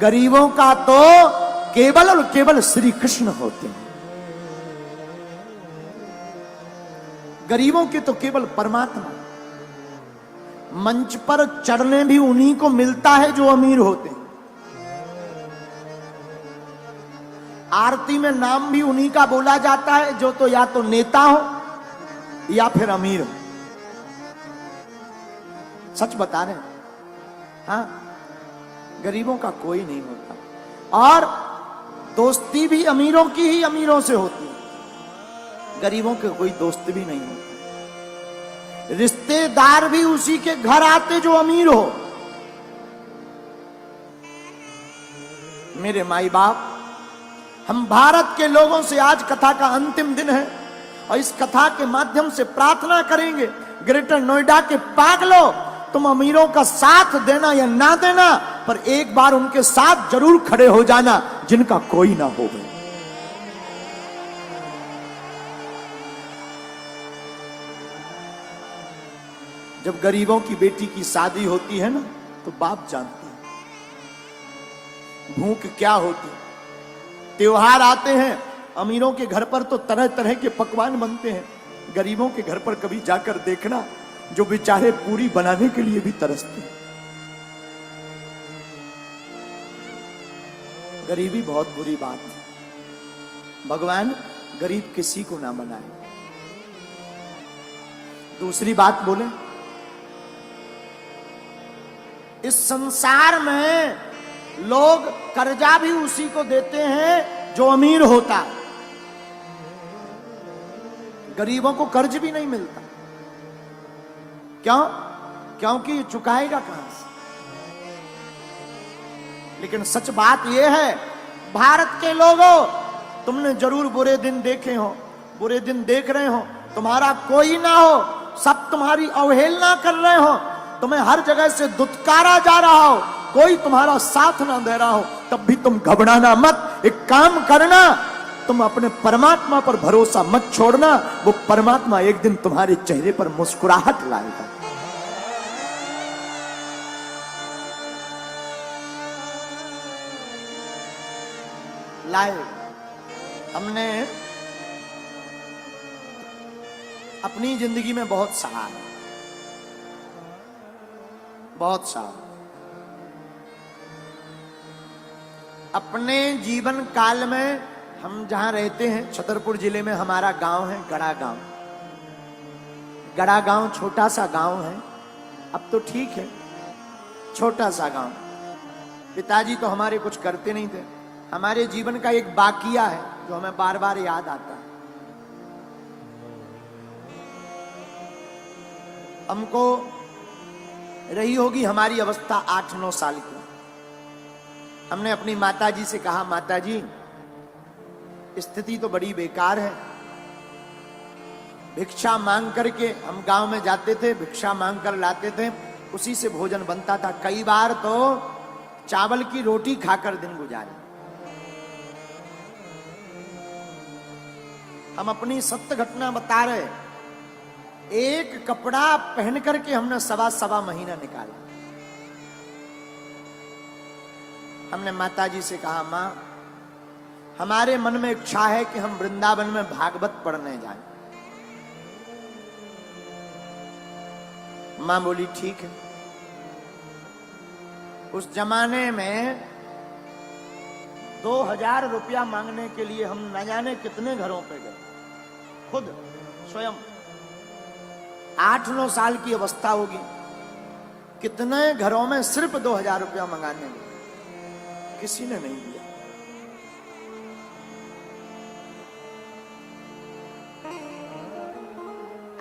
गरीबों का तो केवल और केवल श्री कृष्ण होते हैं। गरीबों के तो केवल परमात्मा। मंच पर चढ़ने भी उन्हीं को मिलता है जो अमीर होते हैं। आरती में नाम भी उन्हीं का बोला जाता है जो तो या तो नेता हो या फिर अमीर हो। सच बता रहे हैं। हाँ, गरीबों का कोई नहीं होता। और दोस्ती भी अमीरों की ही अमीरों से होती है। गरीबों के कोई दोस्त भी नहीं होता। रिश्तेदार भी उसी के घर आते जो अमीर हो। मेरे माई बाप, हम भारत के लोगों से आज कथा का अंतिम दिन है और इस कथा के माध्यम से प्रार्थना करेंगे, ग्रेटर नोएडा के पागलों, तुम अमीरों का साथ देना या ना देना, पर एक बार उनके साथ जरूर खड़े हो जाना जिनका कोई ना हो। जब गरीबों की बेटी की शादी होती है ना, तो बाप जानते हैं भूख क्या होती। त्योहार आते हैं, अमीरों के घर पर तो तरह तरह के पकवान बनते हैं। गरीबों के घर पर कभी जाकर देखना, जो बेचारे पूरी बनाने के लिए भी तरसते हैं। गरीबी बहुत बुरी बात है। भगवान गरीब किसी को ना बनाए। दूसरी बात बोले, इस संसार में लोग कर्जा भी उसी को देते हैं जो अमीर होता। गरीबों को कर्ज भी नहीं मिलता। क्यों? क्योंकि चुकाएगा कहां से। लेकिन सच बात यह है, भारत के लोगों, तुमने जरूर बुरे दिन देखे हो, बुरे दिन देख रहे हो। तुम्हारा कोई ना हो, सब तुम्हारी अवहेलना कर रहे हो, तुम्हें हर जगह से दुत्कारा जा रहा हो, कोई तुम्हारा साथ ना दे रहा हो, तब भी तुम घबराना मत। एक काम करना, तुम अपने परमात्मा पर भरोसा मत छोड़ना। वो परमात्मा एक दिन तुम्हारे चेहरे पर मुस्कुराहट लाएगा। लाए। हमने अपनी जिंदगी में बहुत सहा है, बहुत सहा। अपने जीवन काल में हम जहां रहते हैं, छतरपुर जिले में हमारा गांव है गड़ा गांव। गड़ा गांव छोटा सा गांव है, अब तो ठीक है, छोटा सा गांव। पिताजी तो हमारे कुछ करते नहीं थे। हमारे जीवन का एक बाकिया है जो हमें बार बार याद आता है। हमको रही होगी हमारी अवस्था 8-9 साल की। हमने अपनी माताजी से कहा, माताजी स्थिति तो बड़ी बेकार है। भिक्षा मांग करके हम गांव में जाते थे, भिक्षा मांग कर लाते थे, उसी से भोजन बनता था। कई बार तो चावल की रोटी खाकर दिन गुजारे। हम अपनी सत्य घटना बता रहे। एक कपड़ा पहन करके हमने सवा महीना निकाला। हमने माताजी से कहा, मां, हमारे मन में इच्छा है कि हम वृंदावन में भागवत पढ़ने जाएं। मां बोली, ठीक है। उस जमाने में 2000 रुपया मांगने के लिए हम न जाने कितने घरों पे गए, खुद स्वयं। 8-9 साल की अवस्था होगी, कितने घरों में सिर्फ 2000 रुपया मंगाने में, किसी ने नहीं दिया।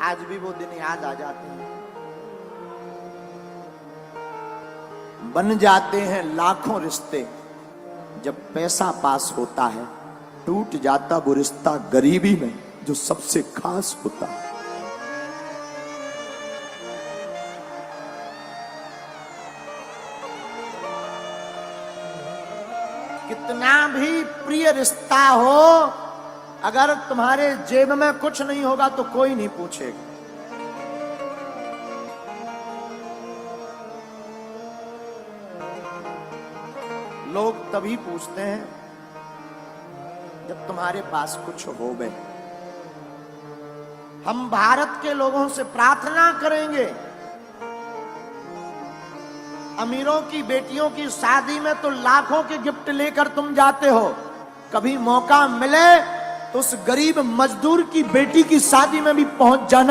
आज भी वो दिन याद आ जाते हैं। बन जाते हैं लाखों रिश्ते, जब पैसा पास होता है टूट जाता वो रिश्ता गरीबी में जो सबसे खास होता है। कितना भी प्रिय रिश्ता हो, अगर तुम्हारे जेब में कुछ नहीं होगा तो कोई नहीं पूछेगा। लोग तभी पूछते हैं जब तुम्हारे पास कुछ होवे। हम भारत के लोगों से प्रार्थना करेंगे, अमीरों की बेटियों की शादी में तो लाखों के गिफ्ट लेकर तुम जाते हो, कभी मौका मिले तो उस गरीब मजदूर की बेटी की शादी में भी पहुंच जाना।